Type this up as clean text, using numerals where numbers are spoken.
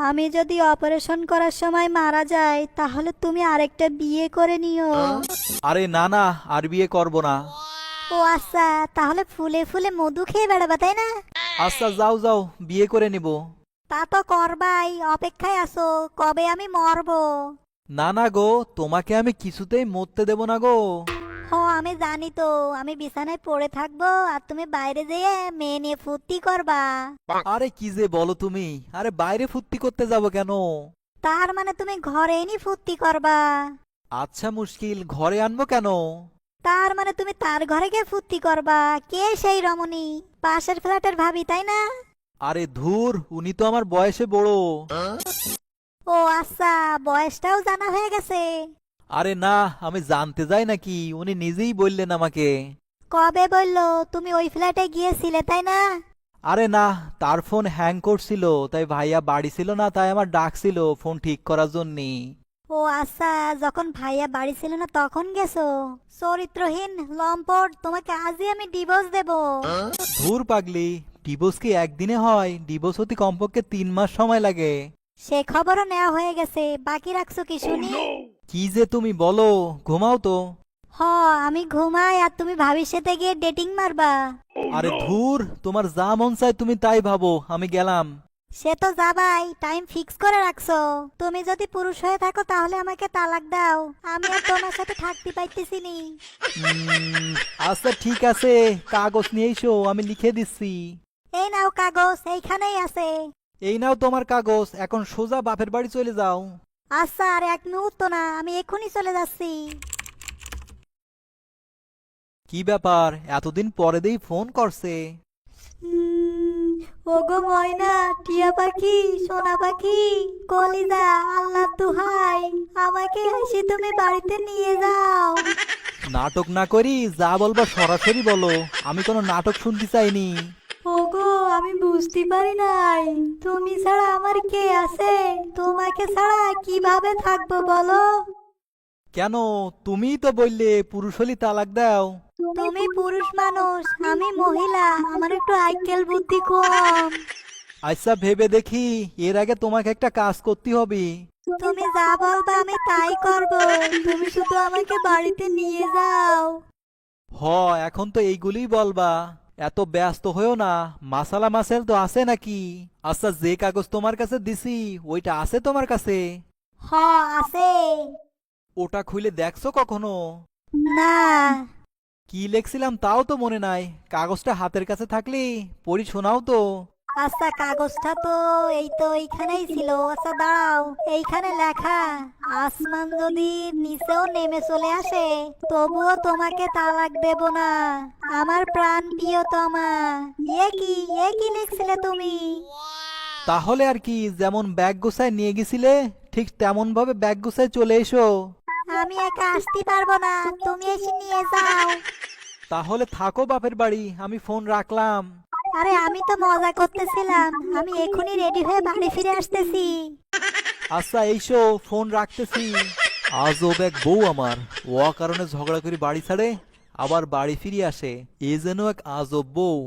আমি যদি অপারেশন করার সময় মারা যাই তাহলে তুমি আরেকটা বিয়ে করে নিও। আরে না না, আর বিয়ে করব না। ও আচ্ছা, তাহলে ফুলে ফুলে মধু খেয়ে বেড়াবা তাই না? আচ্ছা যাও যাও, বিয়ে করে নিব। তা তো করবাই, অপেক্ষায় আছো কবে আমি মরবো। না না গো, তোমাকে আমি কিছুতেই মরতে দেব না গো। ও আমি জানি তো, আমি বিছানায় পড়ে থাকবো আর তুমি বাইরে যেয়ে মেয়ে নিয়ে ফুর্তি করবা। আরে কি যে বলো তুমি, আরে বাইরে ফুর্তি করতে যাব কেন? তার মানে তুমি ঘরে এনে ফুর্তি করবা? আচ্ছা মুশকিল, ঘরে আনবো কেন? তার মানে তুমি তার ঘরে গিয়ে ফুর্তি করবা। কে সেই রমণী? পাশের ফ্ল্যাটের ভাবি তাই না? আরে ধুর, উনি তো আমার বয়সে বড়। ও আচ্ছা, বয়সটাও জানা হয়ে গেছে। আরে না, আমি জানতে যাই নাকি, উনি নিজেই বললেন আমাকে। কবে বললো? তুমি ওই ফ্ল্যাটে গিয়েছিলে তাই না? আরে না, তার ফোন হ্যাং করছিল, তাই ভাইয়া বাড়ি ছিল না, তাই আমার ডাকছিল ফোন ঠিক করার জন্যে। ও আচ্ছা, যখন ভাইয়া বাড়ি ছিল না তখন গেছো? চরিত্রহীন লম্পট, তোমাকে আজই আমি ডিভোর্স দেব। ধুর পাগলি, ডিভোর্স কি একদিনে হয়? ডিভোর্স হতে কমপক্ষে 3 মাস সময় লাগে। সে খবরও নেওয়া হয়ে গেছে, বাকি রাখছো কি শুনি? কি যে তুমি বলো, ঘুমাও তো। হ, আমি ঘুমাই আর তুমি ভাবির সাথে গিয়ে ডেটিং মারবা। আরে ধুর, তোমার যা মন চায় তুমি তাই ভাবো, আমি গেলাম। সে তো যাবাই, টাইম ফিক্স করে রাখছো। তুমি যদি পুরুষ হয়ে থাকো তাহলে আমাকে তালাক দাও, আমি আর তোমার সাথে থাকতে পাইতেছি নি। উম, আচ্ছা ঠিক আছে, কাগজ নিয়ে এসো, আমি লিখে দিচ্ছি। এই নাও কাগজ, এইখানেই আছে। এই নাও তোমার কাগজ, এখন সোজা বাপের বাড়ি চলে যাও। আচ্ছা, আর এক মুহূর্ত না, আমি এক্ষুনি চলে যাচ্ছি। কি ব্যাপার, এতদিন পরে দেই ফোন করছে? ওগো ময়না, টিয়া পাখি, সোনা পাখি, কলিজা, আল্লাহ দুহাই, আমাকে এসে তুমি বাড়িতে নিয়ে যাও। নাটক না করি যা বলবা সরাসরি বলো, আমি কোনো নাটক শুনতে চাইনি। ওগো আমি বুঝতে পারি নাই, তুমি ছাড়া আমার কে আছে? তোমাকে ছাড়া কিভাবে থাকবো বলো? কেন, তুমিই তো বললে পুরুষ হলি তালাক দাও। তুমি পুরুষ মানুষ, আমি মহিলা, আমার একটু আইকেল বুদ্ধি কম। আচ্ছা ভেবে দেখি, এর আগে তোমাকে একটা কাজ করতে হবে। তুমি যা বলবা আমি তাই করব, তুমি শুধু আমাকে বাড়িতে নিয়ে যাও। হ, এখন তো এইগুলিই বলবা। এত ব্যস্ত হয়েও না, মাসালা মাসেল তো আছে নাকি? আচ্ছা, যে কাগজ তোমার কাছে দিছি ওইটা আছে তোমার কাছে? হ, আছে। ওটা খুলে দেখছো কখনো? না। কি লিখছিলাম তাও তো মনে নাই, কাগজটা হাতের কাছে থাকলে পড়ি শোনাও তো। আচ্ছা, কাগজটা তো এই তো এইখানেই ছিল। আচ্ছা দাঁড়াও, এইখানে লেখা, আসমান যদি নিচেও নেমে চলে আসে তবুও তোমাকে তালাক দেব না, আমার প্রাণ প্রিয়তমা। এ কি লিখছিলে তুমি? তাহলে আর কি, যেমন ব্যাগ গোছায় নিয়ে গেছিলে ঠিক তেমন ভাবে ব্যাগ গোছায় চলে এসো। আমি একা আসতে পারবো না, তুমি এসে নিয়ে যাও। তাহলে থাকো বাপের বাড়ি, আমি ফোন রাখলাম। আরে আমি তো মজা করতেছিলাম, আমি এখনই রেডি হয়ে বাড়ি ফিরে আসতেছি। আচ্ছা এইসো, ফোন রাখতেছি। আজব এক বউ আমার, ও কারণে ঝগড়া করে বাড়ি ছাড়ে, আবার বাড়ি ফিরে আসে, এ যেন এক আজব বউ।